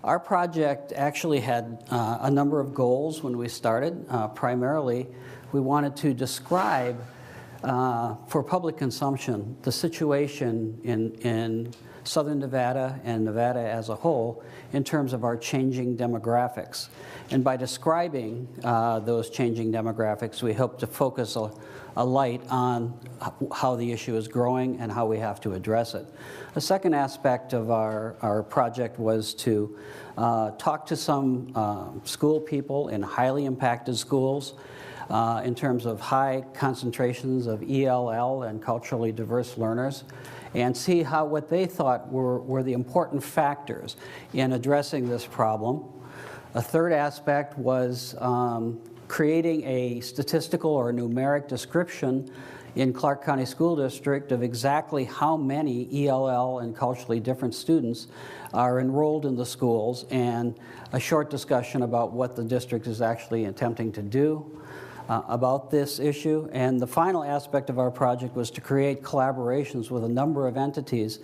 Our project actually had a number of goals when we started. Primarily, we wanted to describe for public consumption the situation in Southern Nevada and Nevada as a whole in terms of our changing demographics. And by describing those changing demographics, we hope to focus a light on how the issue is growing and how we have to address it. The second aspect of our project was to talk to some school people in highly impacted schools in terms of high concentrations of ELL and culturally diverse learners, and see what they thought were the important factors in addressing this problem. A third aspect was creating a statistical or numeric description in Clark County School District of exactly how many ELL and culturally different students are enrolled in the schools, and a short discussion about what the district is actually attempting to do about this issue. And the final aspect of our project was to create collaborations with a number of entities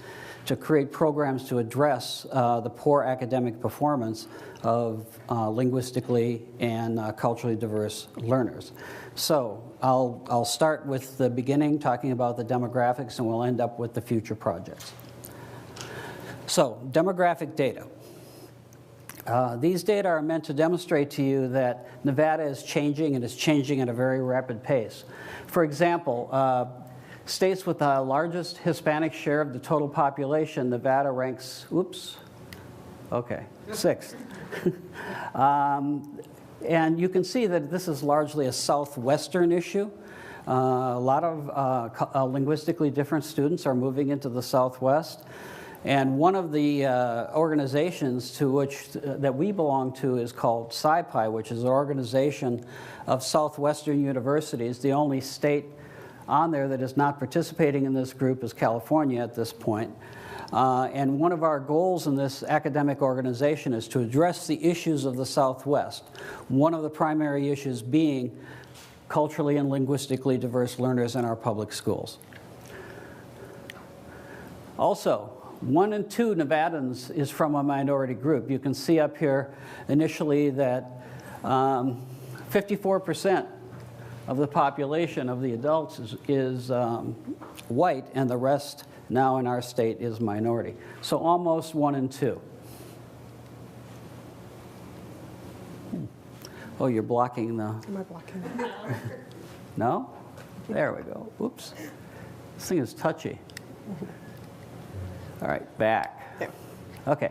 to create programs to address the poor academic performance of linguistically and culturally diverse learners. So I'll start with the beginning, talking about the demographics, and we'll end up with the future projects. So, demographic data. These data are meant to demonstrate to you that Nevada is changing, and is changing at a very rapid pace. For example, states with the largest Hispanic share of the total population, Nevada ranks, sixth. And you can see that this is largely a southwestern issue. A lot of linguistically different students are moving into the Southwest. And one of the organizations that we belong to is called SciPi, which is an organization of Southwestern universities. The only state on there that is not participating in this group is California at this point. And one of our goals in this academic organization is to address the issues of the Southwest. One of the primary issues being culturally and linguistically diverse learners in our public schools. Also, 1 in 2 Nevadans is from a minority group. You can see up here initially that 54% of the population of the adults is white, and the rest now in our state is minority. So almost 1 in 2. Oh, you're blocking the... Am I blocking? No? There we go. Oops. This thing is touchy. All right, back. There. Okay.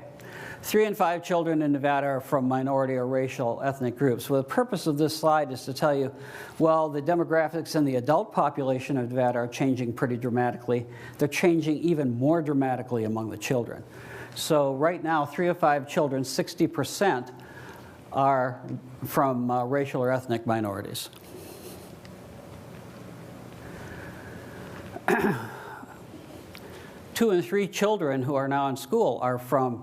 3 in 5 children in Nevada are from minority or racial ethnic groups. Well, the purpose of this slide is to tell you, well, the demographics in the adult population of Nevada are changing pretty dramatically. They're changing even more dramatically among the children. So right now, 3 of 5 children, 60%, are from racial or ethnic minorities. 2 in 3 children who are now in school are from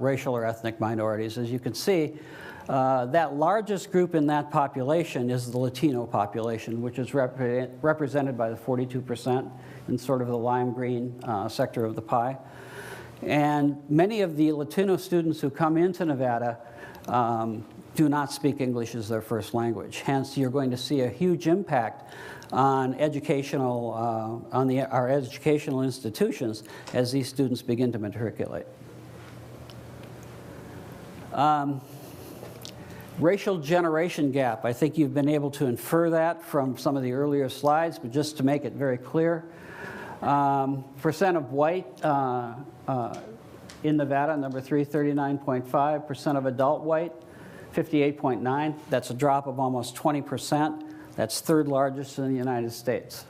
racial or ethnic minorities. As you can see, that largest group in that population is the Latino population, which is represented by the 42% in sort of the lime green sector of the pie. And many of the Latino students who come into Nevada do not speak English as their first language. Hence, you're going to see a huge impact on our educational institutions as these students begin to matriculate. Racial generation gap. I think you've been able to infer that from some of the earlier slides, but just to make it very clear, percent of white in Nevada, number 3, 39.5. Percent of adult white, 58.9. That's a drop of almost 20%. That's third largest in the United States.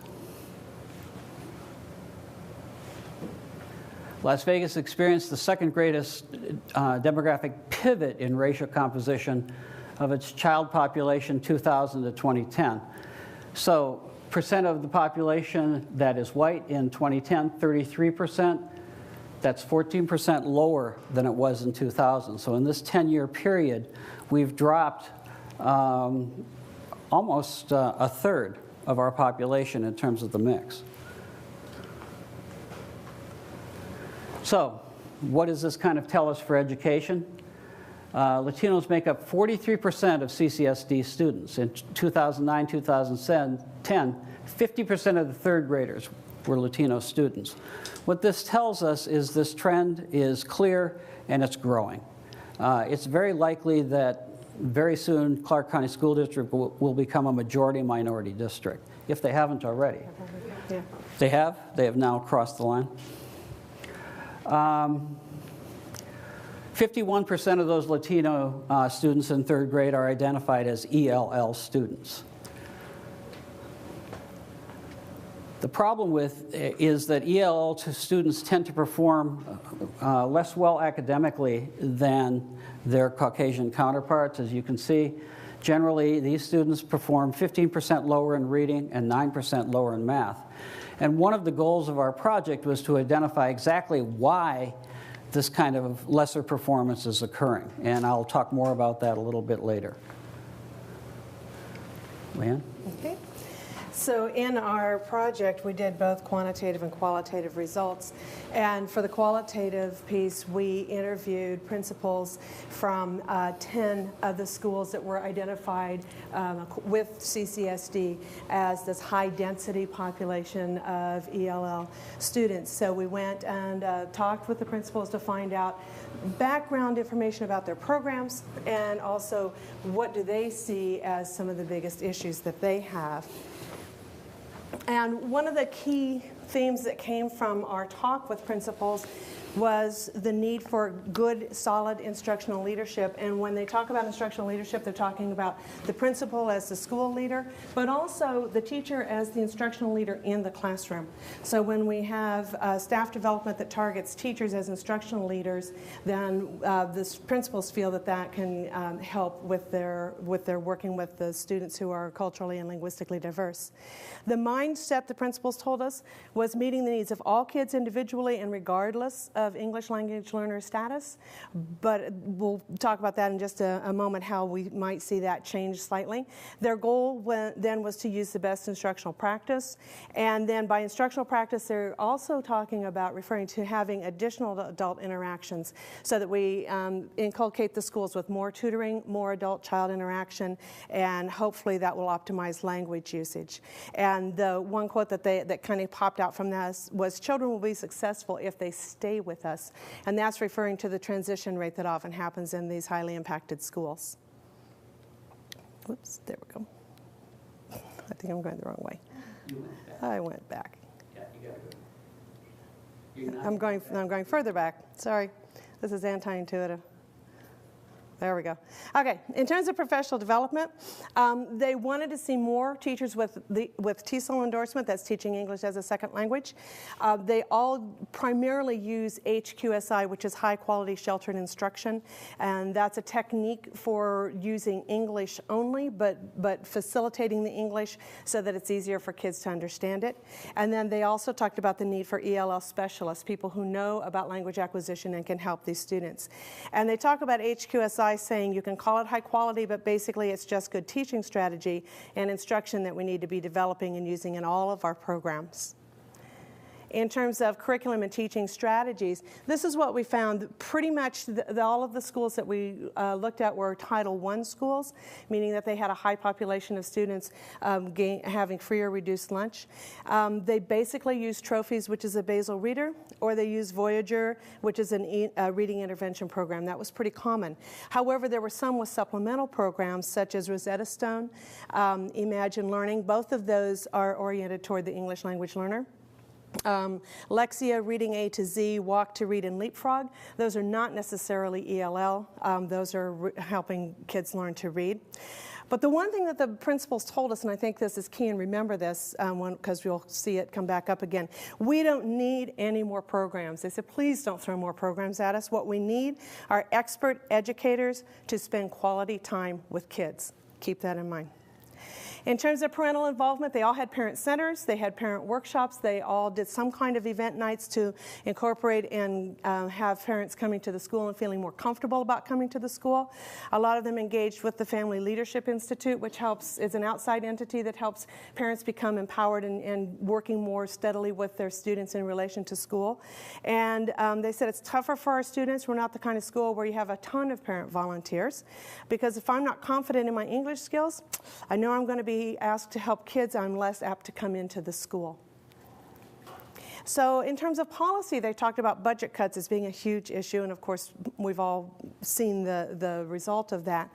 Las Vegas experienced the second greatest demographic pivot in racial composition of its child population 2000 to 2010. So percent of the population that is white in 2010, 33%. That's 14% lower than it was in 2000. So in this 10-year period, we've dropped almost a third of our population in terms of the mix. So what does this kind of tell us for education? Latinos make up 43% of CCSD students. In 2009, 2010, 50% of the third graders were Latino students. What this tells us is this trend is clear and it's growing. It's very likely that very soon Clark County School District will become a majority minority district, if they haven't already. Yeah. They have? They have now crossed the line. 51% of those Latino students in third grade are identified as ELL students. The problem is that ELL students tend to perform less well academically than their Caucasian counterparts, as you can see. Generally, these students perform 15% lower in reading and 9% lower in math. And one of the goals of our project was to identify exactly why this kind of lesser performance is occurring. And I'll talk more about that a little bit later. LeAnn? Okay. So in our project, we did both quantitative and qualitative results. And for the qualitative piece, we interviewed principals from 10 of the schools that were identified with CCSD as this high-density population of ELL students. So we went and talked with the principals to find out background information about their programs and also what do they see as some of the biggest issues that they have. And one of the key themes that came from our talk with principals was the need for good, solid instructional leadership. And when they talk about instructional leadership, they're talking about the principal as the school leader, but also the teacher as the instructional leader in the classroom. So when we have staff development that targets teachers as instructional leaders, then the principals feel that that can help with their working with the students who are culturally and linguistically diverse. The mindset, the principals told us, was meeting the needs of all kids individually and regardless of English language learner status, but we'll talk about that in just a moment, how we might see that change slightly. Their goal then was to use the best instructional practice, and then by instructional practice, they're also talking about referring to having additional adult interactions so that we inculcate the schools with more tutoring, more adult-child interaction, and hopefully that will optimize language usage. And the one quote that kind of popped out from this was, "Children will be successful if they stay with us." And that's referring to the transition rate that often happens in these highly impacted schools. Whoops, there we go. I think I'm going the wrong way. You went back. I went back. Yeah, you gotta go. I'm going further back. Sorry, this is anti-intuitive. There we go. Okay, in terms of professional development, they wanted to see more teachers with TESOL endorsement, that's teaching English as a second language. They all primarily use HQSI, which is high quality sheltered instruction, and that's a technique for using English only, but facilitating the English so that it's easier for kids to understand it. And then they also talked about the need for ELL specialists, people who know about language acquisition and can help these students. And they talk about HQSI saying you can call it high quality, but basically it's just good teaching strategy and instruction that we need to be developing and using in all of our programs. In terms of curriculum and teaching strategies, this is what we found. Pretty much all of the schools that we looked at were Title I schools, meaning that they had a high population of students having free or reduced lunch. They basically use Trophies, which is a basal reader, or they use Voyager, which is a reading intervention program. That was pretty common. However, there were some with supplemental programs, such as Rosetta Stone, Imagine Learning. Both of those are oriented toward the English language learner. Lexia, Reading A to Z, Walk to Read, and Leapfrog. Those are not necessarily ELL. Those are helping kids learn to read. But the one thing that the principals told us, and I think this is key, and remember this because you'll see it come back up again, we don't need any more programs. They said, please don't throw more programs at us. What we need are expert educators to spend quality time with kids. Keep that in mind. In terms of parental involvement, they all had parent centers, they had parent workshops, they all did some kind of event nights to incorporate and have parents coming to the school and feeling more comfortable about coming to the school. A lot of them engaged with the Family Leadership Institute, which is an outside entity that helps parents become empowered and working more steadily with their students in relation to school. And they said it's tougher for our students. We're not the kind of school where you have a ton of parent volunteers, because if I'm not confident in my English skills, I know I'm going to be asked to help kids, I'm less apt to come into the school. So in terms of policy, they talked about budget cuts as being a huge issue, and of course we've all seen the result of that.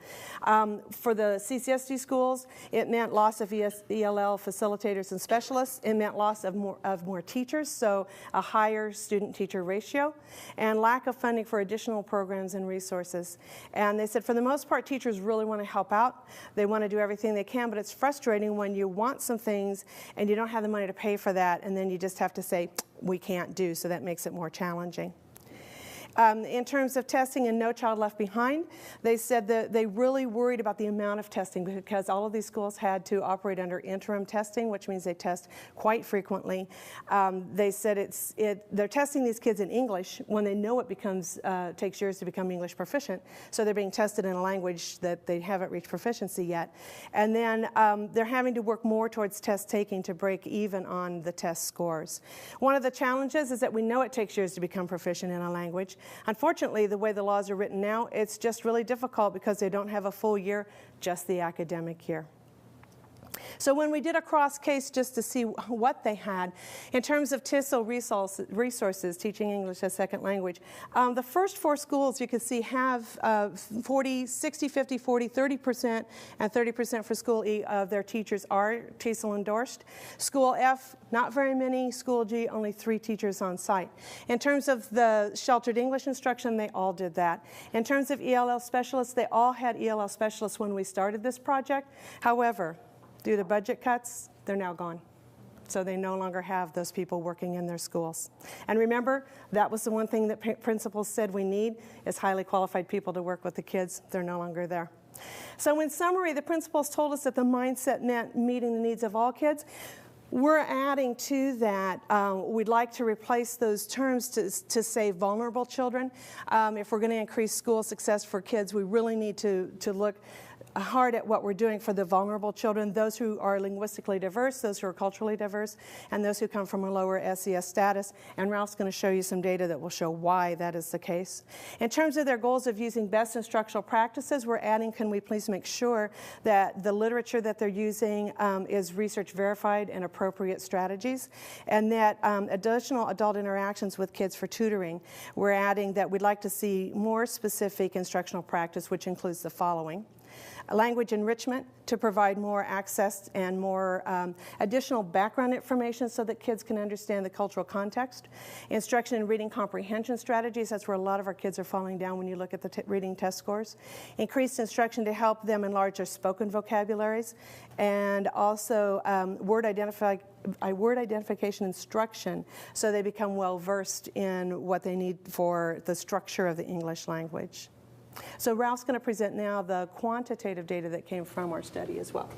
For the CCSD schools, it meant loss of ELL facilitators and specialists. It meant loss of more teachers, so a higher student-teacher ratio, and lack of funding for additional programs and resources. And they said for the most part, teachers really want to help out. They want to do everything they can, but it's frustrating when you want some things and you don't have the money to pay for that, and then you just have to say, we can't do, so that makes it more challenging. In terms of testing and No Child Left Behind, they said that they really worried about the amount of testing, because all of these schools had to operate under interim testing, which means they test quite frequently. They said they're testing these kids in English when they know it takes years to become English proficient, so they're being tested in a language that they haven't reached proficiency yet. And then they're having to work more towards test taking to break even on the test scores. One of the challenges is that we know it takes years to become proficient in a language. Unfortunately, the way the laws are written now, it's just really difficult because they don't have a full year, just the academic year. So when we did a cross case just to see what they had, in terms of TESOL resources, teaching English as second language, the first 4 schools you can see have 60, 50, 40, 30%, and 30% for School E of their teachers are TESOL endorsed. School F, not very many. School G, only 3 teachers on site. In terms of the sheltered English instruction, they all did that. In terms of ELL specialists, they all had ELL specialists when we started this project. However, due to budget cuts, they're now gone. So they no longer have those people working in their schools. And remember, that was the one thing that principals said we need, is highly qualified people to work with the kids. They're no longer there. So in summary, the principals told us that the mindset meant meeting the needs of all kids. We're adding to that, we'd like to replace those terms to say vulnerable children. If we're going to increase school success for kids, we really need to look hard at what we're doing for the vulnerable children, those who are linguistically diverse, those who are culturally diverse, and those who come from a lower SES status. And Ralph's going to show you some data that will show why that is the case. In terms of their goals of using best instructional practices, we're adding, can we please make sure that the literature that they're using is research verified and appropriate strategies, and that additional adult interactions with kids for tutoring. We're adding that we'd like to see more specific instructional practice, which includes the following. Language enrichment to provide more access and more additional background information so that kids can understand the cultural context. Instruction in reading comprehension strategies, that's where a lot of our kids are falling down when you look at the reading test scores. Increased instruction to help them enlarge their spoken vocabularies, and also word identification instruction so they become well versed in what they need for the structure of the English language. So Ralph's going to present now the quantitative data that came from our study as well.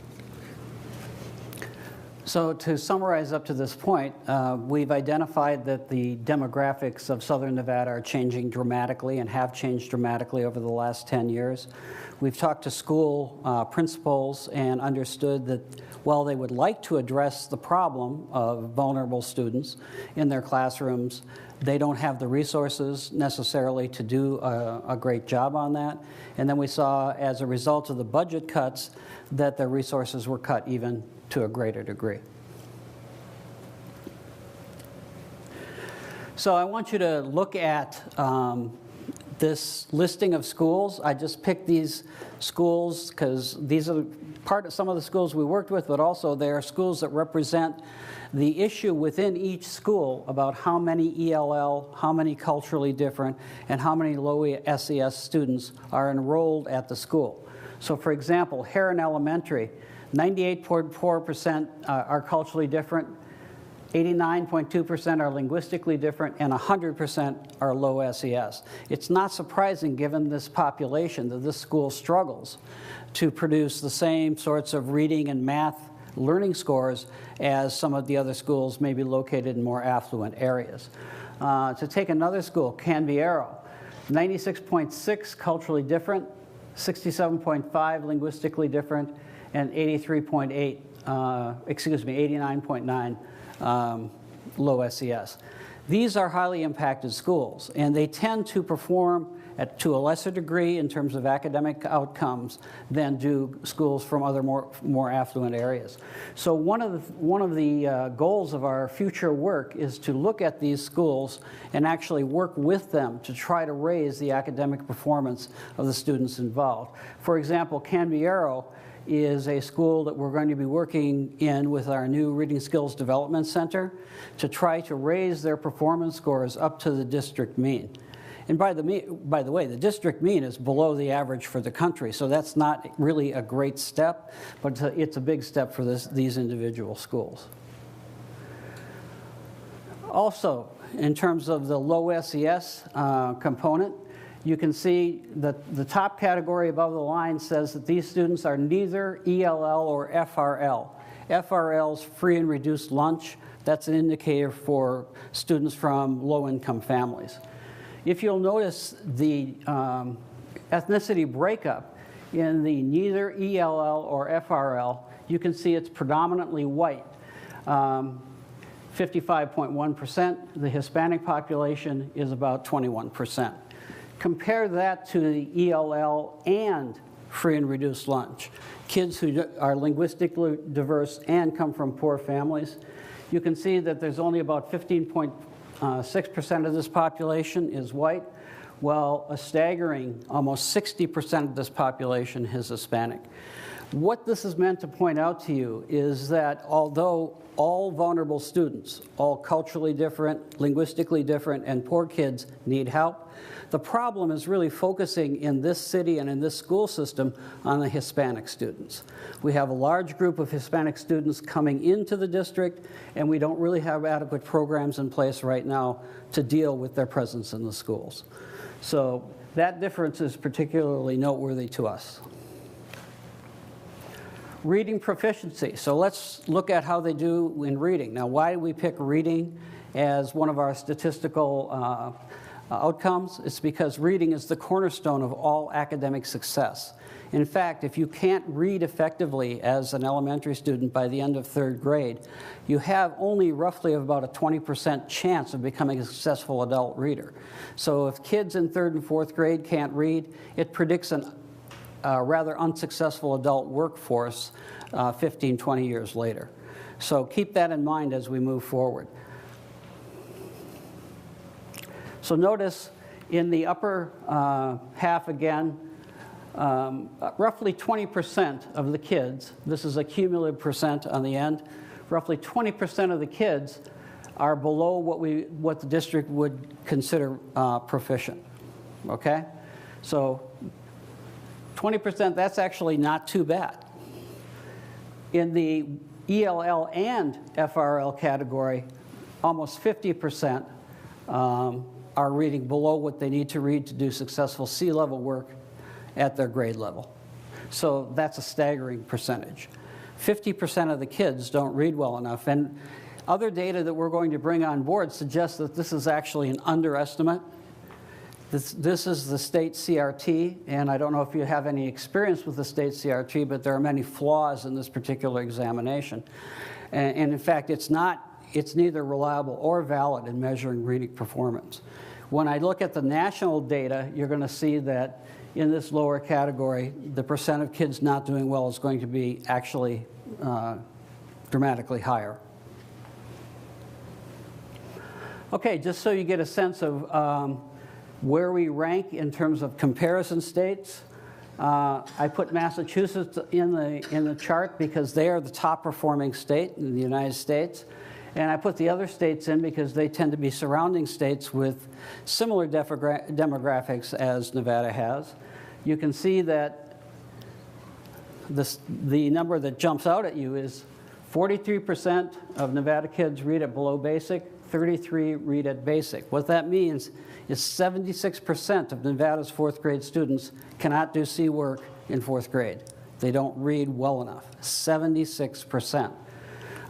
So to summarize up to this point, we've identified that the demographics of Southern Nevada are changing dramatically and have changed dramatically over the last 10 years. We've talked to school principals and understood that while they would like to address the problem of vulnerable students in their classrooms, they don't have the resources necessarily to do a great job on that. And then we saw, as a result of the budget cuts, that their resources were cut even to a greater degree. So I want you to look at this listing of schools. I just picked these schools because these are part of some of the schools we worked with, but also they are schools that represent the issue within each school about how many ELL, how many culturally different, and how many low SES students are enrolled at the school. So for example, Heron Elementary, 98.4% are culturally different, 89.2% are linguistically different, and 100% are low SES. It's not surprising, given this population, that this school struggles, to produce the same sorts of reading and math learning scores as some of the other schools maybe located in more affluent areas. To take another school, Canberra, 96.6 culturally different, 67.5 linguistically different, and 89.9 low SES. These are highly impacted schools, and they tend to perform to a lesser degree in terms of academic outcomes than do schools from other more affluent areas. So one of the goals of our future work is to look at these schools and actually work with them to try to raise the academic performance of the students involved. For example, Canberra is a school that we're going to be working in with our new Reading Skills Development Center to try to raise their performance scores up to the district mean. And by the way, the district mean is below the average for the country, so that's not really a great step, but it's a big step for these individual schools. Also, in terms of the low SES component, you can see that the top category above the line says that these students are neither ELL or FRL. FRL's free and reduced lunch. That's an indicator for students from low-income families. If you'll notice the ethnicity breakup in the neither ELL or FRL, you can see it's predominantly white. 55.1%. The Hispanic population is about 21%. Compare that to the ELL and free and reduced lunch. Kids who are linguistically diverse and come from poor families. You can see that there's only about 15.6% of this population is white, while a staggering almost 60% of this population is Hispanic. What this is meant to point out to you is that although all vulnerable students, all culturally different, linguistically different, and poor kids need help, the problem is really focusing in this city and in this school system on the Hispanic students. We have a large group of Hispanic students coming into the district, and we don't really have adequate programs in place right now to deal with their presence in the schools. So that difference is particularly noteworthy to us. Reading proficiency. So let's look at how they do in reading. Now, why do we pick reading as one of our statistical outcomes? It's because reading is the cornerstone of all academic success. In fact, if you can't read effectively as an elementary student by the end of third grade, you have only roughly about a 20% chance of becoming a successful adult reader. So if kids in third and fourth grade can't read, it predicts a rather unsuccessful adult workforce 15, 20 years later. So keep that in mind as we move forward. So notice in the upper half again, roughly 20% of the kids, this is a cumulative percent on the end, roughly 20% of the kids are below what the district would consider proficient, okay? So 20%, that's actually not too bad. In the ELL and FRL category, almost 50% are reading below what they need to read to do successful C-level work at their grade level. So that's a staggering percentage. 50% of the kids don't read well enough, and other data that we're going to bring on board suggests that this is actually an underestimate. This is the state CRT, and I don't know if you have any experience with the state CRT, but there are many flaws in this particular examination. And in fact, it's neither reliable or valid in measuring reading performance. When I look at the national data, you're going to see that in this lower category, the percent of kids not doing well is going to be actually dramatically higher. Okay, just so you get a sense of where we rank in terms of comparison states, I put Massachusetts in the chart because they are the top performing state in the United States. And I put the other states in because they tend to be surrounding states with similar demographics as Nevada has. You can see that the number that jumps out at you is 43% of Nevada kids read at below basic, 33 read at basic. What that means is 76% of Nevada's fourth grade students cannot do C work in fourth grade. They don't read well enough, 76%.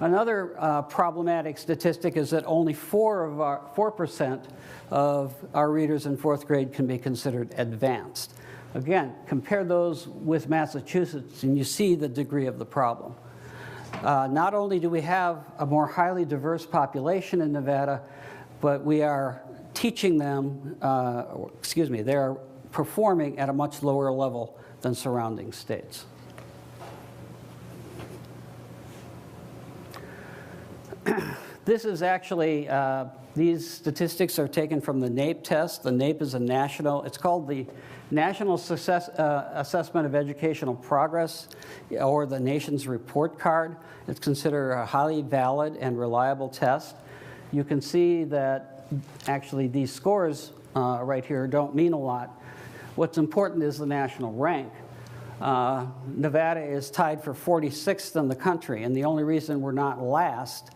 Another problematic statistic is that only 4% of our readers in 4th grade can be considered advanced. Again, compare those with Massachusetts and you see the degree of the problem. Not only do we have a more highly diverse population in Nevada, but we are teaching them, they are performing at a much lower level than surrounding states. This is actually, these statistics are taken from the NAEP test. The NAEP is a national, it's called the National Assessment of Educational Progress, or the nation's report card. It's considered a highly valid and reliable test. You can see that actually these scores right here don't mean a lot. What's important is the national rank. Nevada is tied for 46th in the country, and the only reason we're not last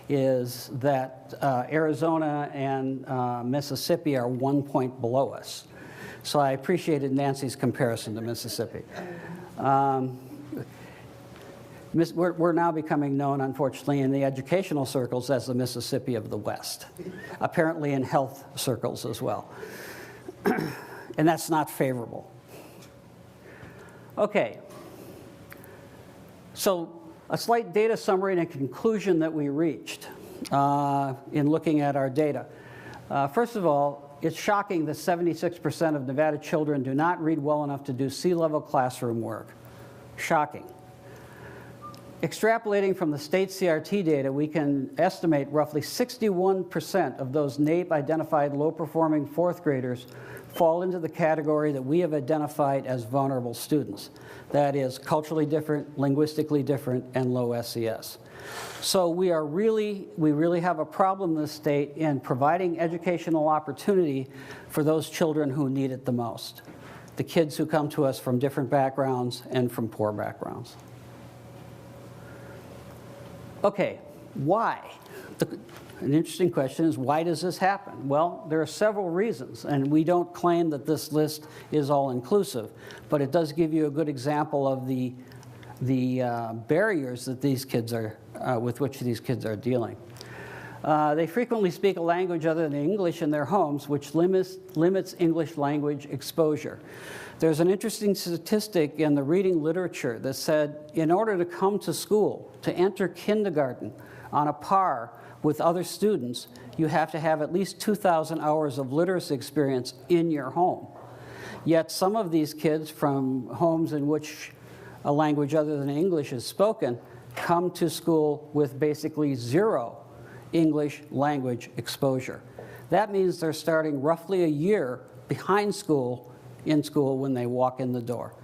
is that Arizona and Mississippi are 1 point below us. So I appreciated Nancy's comparison to Mississippi. We're now becoming known, unfortunately, in the educational circles as the Mississippi of the West, apparently in health circles as well. And that's not favorable. Okay. So a slight data summary and a conclusion that we reached in looking at our data. First of all, it's shocking that 76% of Nevada children do not read well enough to do C-level classroom work. Shocking. Extrapolating from the state CRT data, we can estimate roughly 61% of those NAEP-identified low-performing 4th graders fall into the category that we have identified as vulnerable students. That is culturally different, linguistically different, and low SES. So we really have a problem in the state in providing educational opportunity for those children who need it the most. The kids who come to us from different backgrounds and from poor backgrounds. Okay, why? An interesting question is, why does this happen? Well, there are several reasons, and we don't claim that this list is all-inclusive, but it does give you a good example of the barriers that these kids are, with which these kids are dealing. They frequently speak a language other than English in their homes, which limits English language exposure. There's an interesting statistic in the reading literature that said, in order to come to school, to enter kindergarten on a par with other students, you have to have at least 2,000 hours of literacy experience in your home. Yet some of these kids from homes in which a language other than English is spoken come to school with basically 0 English language exposure. That means they're starting roughly a year behind in school when they walk in the door.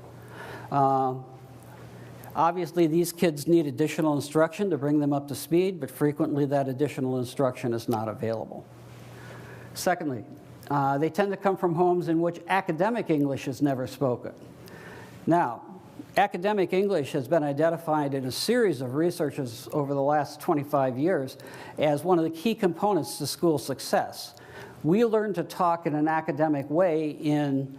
Obviously, these kids need additional instruction to bring them up to speed, but frequently that additional instruction is not available. Secondly, they tend to come from homes in which academic English is never spoken. Now, academic English has been identified in a series of researches over the last 25 years as one of the key components to school success. We learn to talk in an academic way in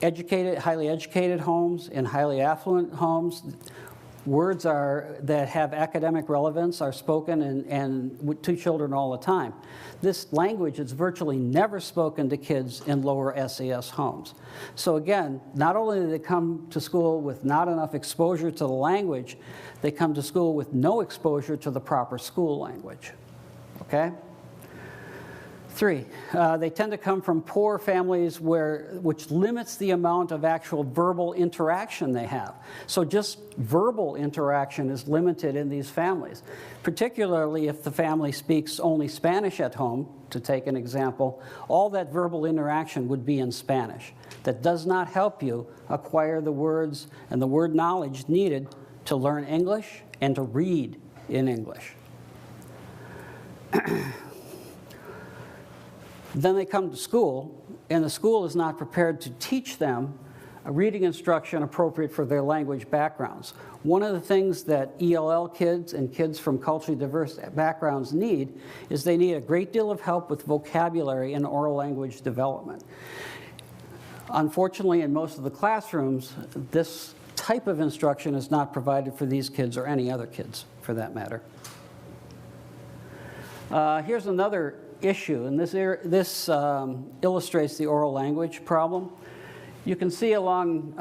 highly educated homes, in highly affluent homes. Words that have academic relevance are spoken and to children all the time. This language is virtually never spoken to kids in lower SES homes. So again, not only do they come to school with not enough exposure to the language, they come to school with no exposure to the proper school language. Okay? 3, they tend to come from poor families which limits the amount of actual verbal interaction they have. So just verbal interaction is limited in these families, particularly if the family speaks only Spanish at home, to take an example. All that verbal interaction would be in Spanish. That does not help you acquire the words and the word knowledge needed to learn English and to read in English. Then they come to school, and the school is not prepared to teach them a reading instruction appropriate for their language backgrounds. One of the things that ELL kids and kids from culturally diverse backgrounds need is they need a great deal of help with vocabulary and oral language development. Unfortunately, in most of the classrooms, this type of instruction is not provided for these kids or any other kids, for that matter. Here's another issue, and this illustrates the oral language problem. You can see along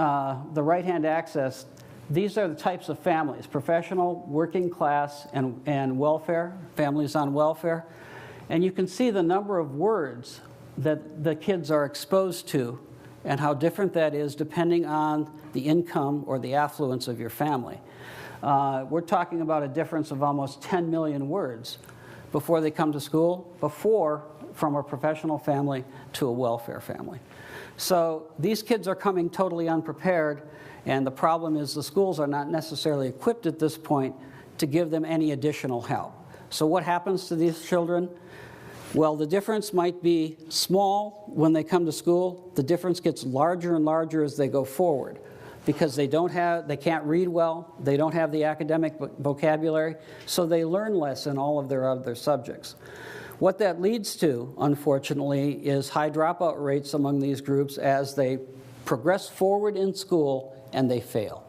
the right-hand axis, these are the types of families: professional, working class, and welfare, families on welfare. And you can see the number of words that the kids are exposed to and how different that is depending on the income or the affluence of your family. We're talking about a difference of almost 10 million words before they come to school, from a professional family to a welfare family. So these kids are coming totally unprepared, and the problem is the schools are not necessarily equipped at this point to give them any additional help. So what happens to these children? Well, the difference might be small when they come to school. The difference gets larger and larger as they go forward, because they can't read well, they don't have the academic vocabulary, so they learn less in all of their other subjects. What that leads to, unfortunately, is high dropout rates among these groups as they progress forward in school and they fail.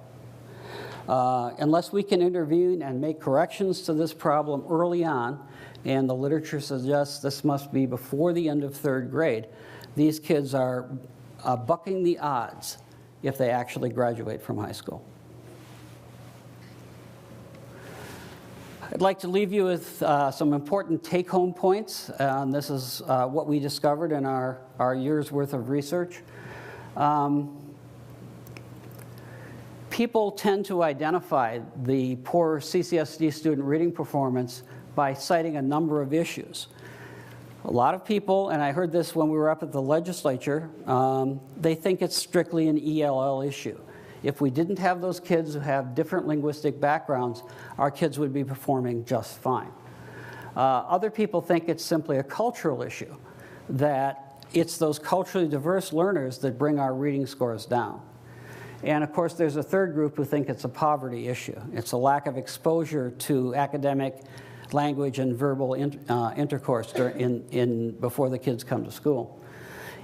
Unless we can intervene and make corrections to this problem early on, and the literature suggests this must be before the end of third grade, these kids are bucking the odds if they actually graduate from high school. I'd like to leave you with some important take-home points. This is what we discovered in our year's worth of research. People tend to identify the poor CCSD student reading performance by citing a number of issues. A lot of people, and I heard this when we were up at the legislature, they think it's strictly an ELL issue. If we didn't have those kids who have different linguistic backgrounds, our kids would be performing just fine. Other people think it's simply a cultural issue, that it's those culturally diverse learners that bring our reading scores down. And of course, there's a third group who think it's a poverty issue. It's a lack of exposure to academic, language, and verbal intercourse before the kids come to school.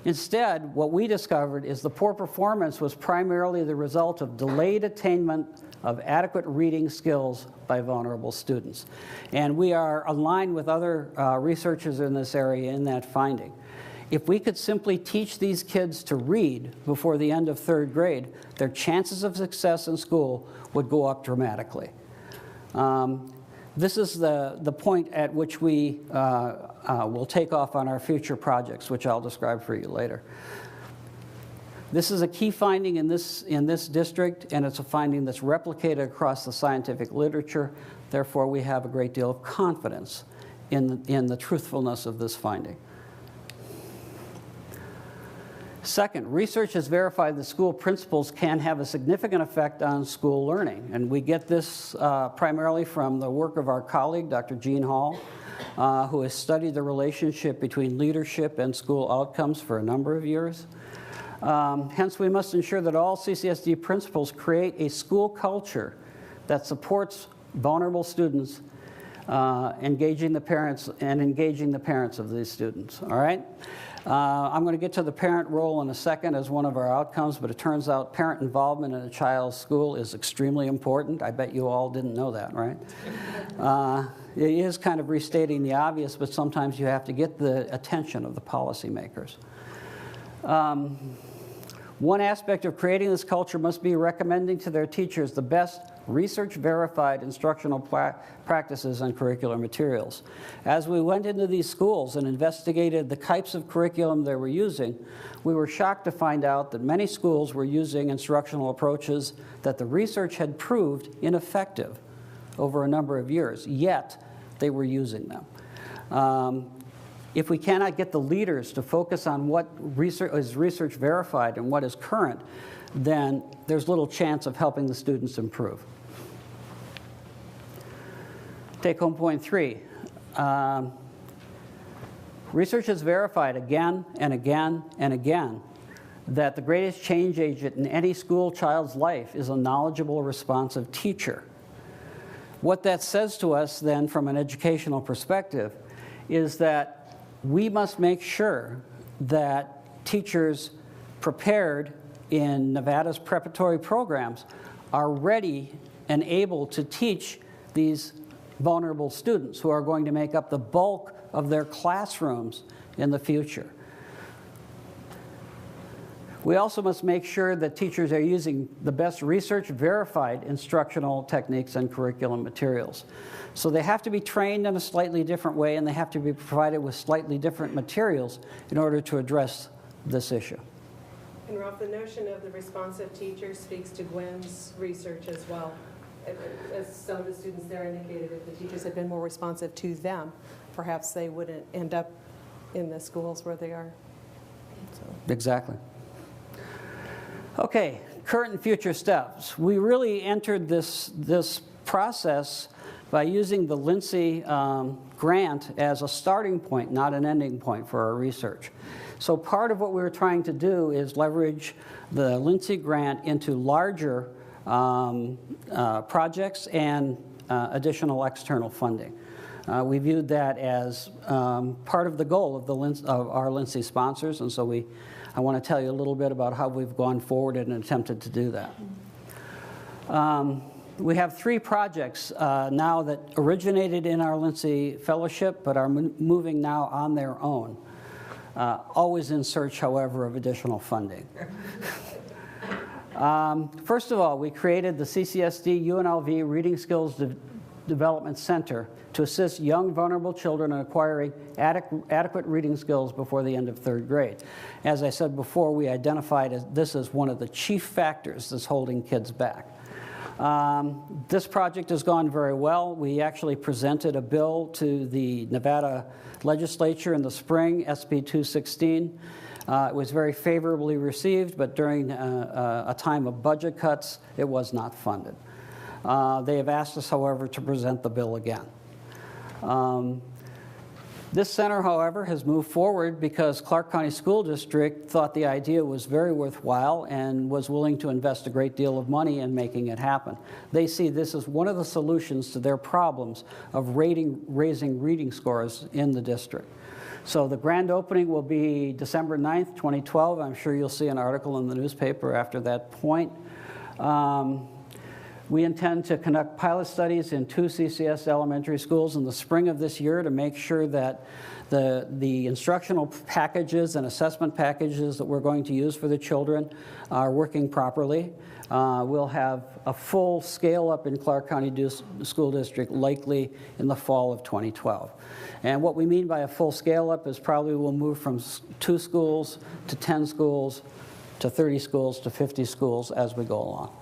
Instead, what we discovered is the poor performance was primarily the result of delayed attainment of adequate reading skills by vulnerable students. And we are aligned with other researchers in this area in that finding. If we could simply teach these kids to read before the end of third grade, their chances of success in school would go up dramatically. This is the point at which we will take off on our future projects, which I'll describe for you later. This is a key finding in this district, and it's a finding that's replicated across the scientific literature. Therefore, we have a great deal of confidence in the truthfulness of this finding. Second, research has verified that school principals can have a significant effect on school learning. And we get this primarily from the work of our colleague, Dr. Jean Hall, who has studied the relationship between leadership and school outcomes for a number of years. Hence, we must ensure that all CCSD principals create a school culture that supports vulnerable students, engaging the parents of these students, all right? I'm going to get to the parent role in a second as one of our outcomes, but it turns out parent involvement in a child's school is extremely important. I bet you all didn't know that, right? It is kind of restating the obvious, but sometimes you have to get the attention of the policymakers. One aspect of creating this culture must be recommending to their teachers the best research-verified instructional practices and curricular materials. As we went into these schools and investigated the types of curriculum they were using, we were shocked to find out that many schools were using instructional approaches that the research had proved ineffective over a number of years, yet they were using them. If we cannot get the leaders to focus on what is research verified and what is current, then there's little chance of helping the students improve. Take home point 3. Research has verified again and again and again that the greatest change agent in any school child's life is a knowledgeable, responsive teacher. What that says to us then from an educational perspective is that we must make sure that teachers prepared in Nevada's preparatory programs are ready and able to teach these vulnerable students who are going to make up the bulk of their classrooms in the future. We also must make sure that teachers are using the best research-verified instructional techniques and curriculum materials. So they have to be trained in a slightly different way, and they have to be provided with slightly different materials in order to address this issue. And Ralph, the notion of the responsive teacher speaks to Gwen's research as well. As some of the students there indicated, if the teachers had been more responsive to them, perhaps they wouldn't end up in the schools where they are. So. Exactly. Okay, current and future steps. We really entered this process by using the Lincy grant as a starting point, not an ending point for our research. So part of what we were trying to do is leverage the Lincy grant into larger projects and additional external funding. We viewed that as part of the goal of our Lincy sponsors, and so I want to tell you a little bit about how we've gone forward and attempted to do that. We have 3 projects now that originated in our Lincy Fellowship, but are moving now on their own. Always in search, however, of additional funding. First of all, we created the CCSD UNLV Reading Skills Development Center to assist young vulnerable children in acquiring adequate reading skills before the end of 3rd grade. As I said before, we identified this as one of the chief factors that's holding kids back. This project has gone very well. We actually presented a bill to the Nevada legislature in the spring, SB 216. It was very favorably received, but during a time of budget cuts, it was not funded. They have asked us, however, to present the bill again. This center, however, has moved forward because Clark County School District thought the idea was very worthwhile and was willing to invest a great deal of money in making it happen. They see this as one of the solutions to their problems of raising reading scores in the district. So the grand opening will be December 9th, 2012. I'm sure you'll see an article in the newspaper after that point. We intend to conduct pilot studies in 2 CCS elementary schools in the spring of this year to make sure that the instructional packages and assessment packages that we're going to use for the children are working properly. We'll have a full scale-up in Clark County School District likely in the fall of 2012. And what we mean by a full scale-up is probably we'll move from 2 schools to 10 schools to 30 schools to 50 schools as we go along.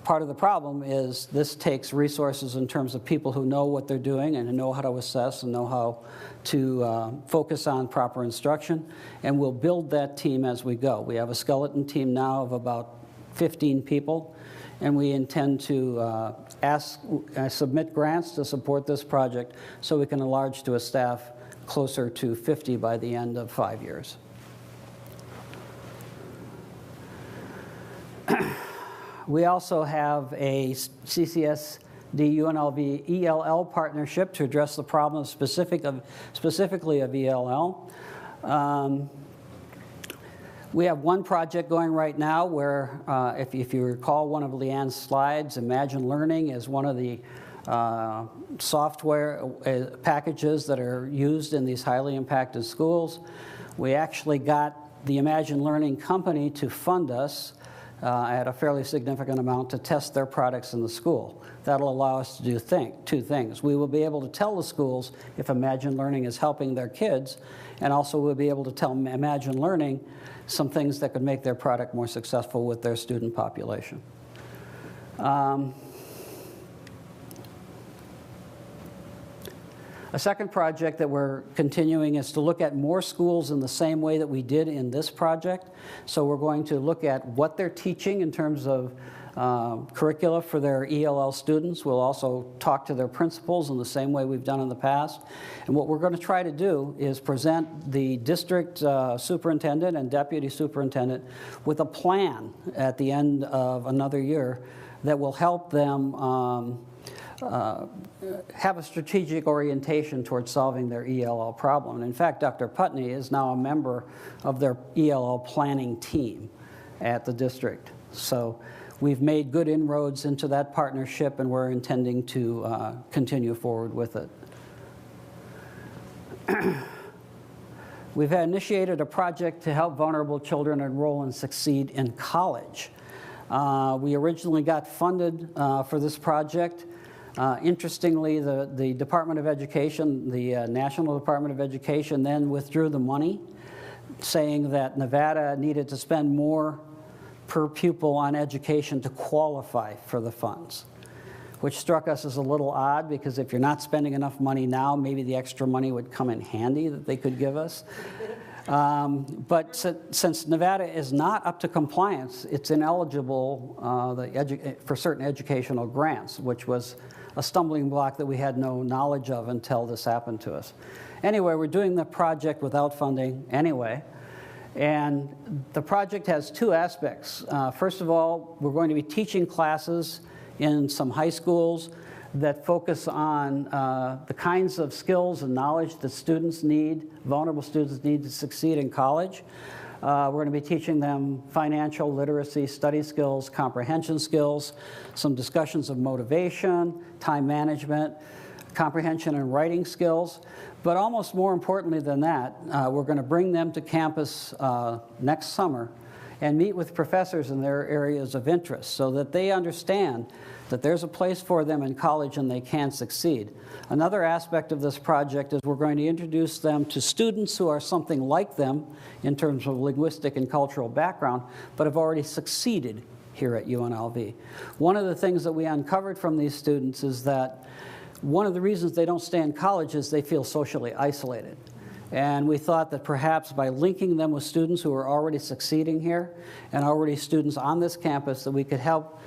Part of the problem is this takes resources in terms of people who know what they're doing and know how to assess and know how to focus on proper instruction, and we'll build that team as we go. We have a skeleton team now of about 15 people, and we intend to submit grants to support this project so we can enlarge to a staff closer to 50 by the end of 5 years. We also have a CCSD UNLV ELL partnership to address the problem specifically of ELL. We have one project going right now where, if you recall one of LeAnn's slides, Imagine Learning is one of the software packages that are used in these highly impacted schools. We actually got the Imagine Learning company to fund us at a fairly significant amount to test their products in the school. That'll allow us to do 2 things. We will be able to tell the schools if Imagine Learning is helping their kids, and also we'll be able to tell Imagine Learning some things that could make their product more successful with their student population. A second project that we're continuing is to look at more schools in the same way that we did in this project. So we're going to look at what they're teaching in terms of curricula for their ELL students. We'll also talk to their principals in the same way we've done in the past. And what we're going to try to do is present the district superintendent and deputy superintendent with a plan at the end of another year that will help them have a strategic orientation towards solving their ELL problem. And in fact, Dr. Putney is now a member of their ELL planning team at the district. So we've made good inroads into that partnership, and we're intending to continue forward with it. We've initiated a project to help vulnerable children enroll and succeed in college. We originally got funded for this project. Interestingly, the Department of Education, the National Department of Education, then withdrew the money, saying that Nevada needed to spend more per pupil on education to qualify for the funds, which struck us as a little odd, because if you're not spending enough money now, maybe the extra money would come in handy that they could give us. But since Nevada is not up to compliance, it's ineligible for certain educational grants, which was a stumbling block that we had no knowledge of until this happened to us. Anyway, we're doing the project without funding anyway. And the project has two aspects. First of all, we're going to be teaching classes in some high schools that focus on the kinds of skills and knowledge that students need, vulnerable students need to succeed in college. We're going to be teaching them financial literacy, study skills, comprehension skills, some discussions of motivation, time management, comprehension and writing skills. But almost more importantly than that, we're going to bring them to campus next summer and meet with professors in their areas of interest so that they understand that there's a place for them in college and they can succeed. Another aspect of this project is we're going to introduce them to students who are something like them in terms of linguistic and cultural background, but have already succeeded here at UNLV. One of the things that we uncovered from these students is that one of the reasons they don't stay in college is they feel socially isolated. And we thought that perhaps by linking them with students who are already succeeding here and already students on this campus, that we could help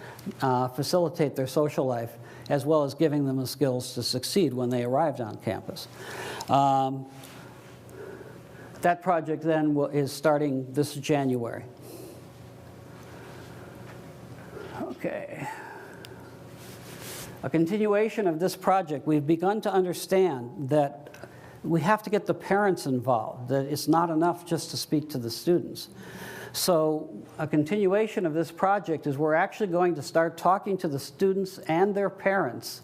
facilitate their social life, as well as giving them the skills to succeed when they arrived on campus. That project then is starting this January. Okay. A continuation of this project, we've begun to understand that we have to get the parents involved, that it's not enough just to speak to the students. So a continuation of this project is we're actually going to start talking to the students and their parents,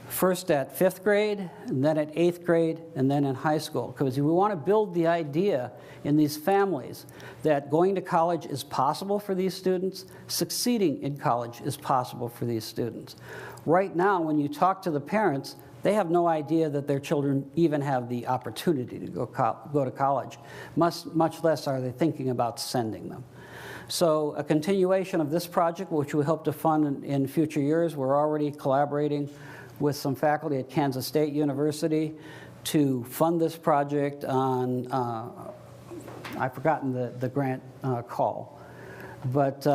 first at 5th grade, and then at 8th grade, and then in high school. Because we want to build the idea in these families that going to college is possible for these students, succeeding in college is possible for these students. Right now, when you talk to the parents, they have no idea that their children even have the opportunity to go to college, much less are they thinking about sending them. So a continuation of this project, which we hope to fund in future years, we're already collaborating with some faculty at Kansas State University to fund this project on, I've forgotten the grant call, but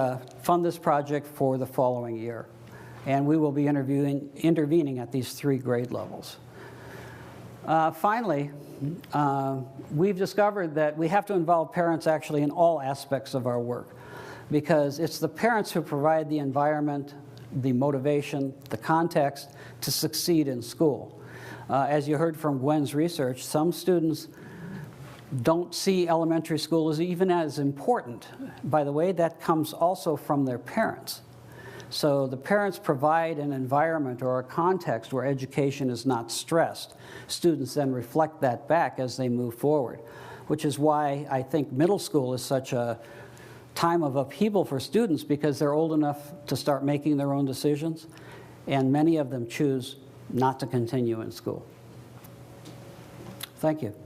fund this project for the following year. And we will be intervening at these 3 grade levels. Finally, we've discovered that we have to involve parents actually in all aspects of our work, because it's the parents who provide the environment, the motivation, the context to succeed in school. As you heard from Gwen's research, some students don't see elementary school as even as important. By the way, that comes also from their parents. So the parents provide an environment or a context where education is not stressed. Students then reflect that back as they move forward, which is why I think middle school is such a time of upheaval for students, because they're old enough to start making their own decisions, and many of them choose not to continue in school. Thank you.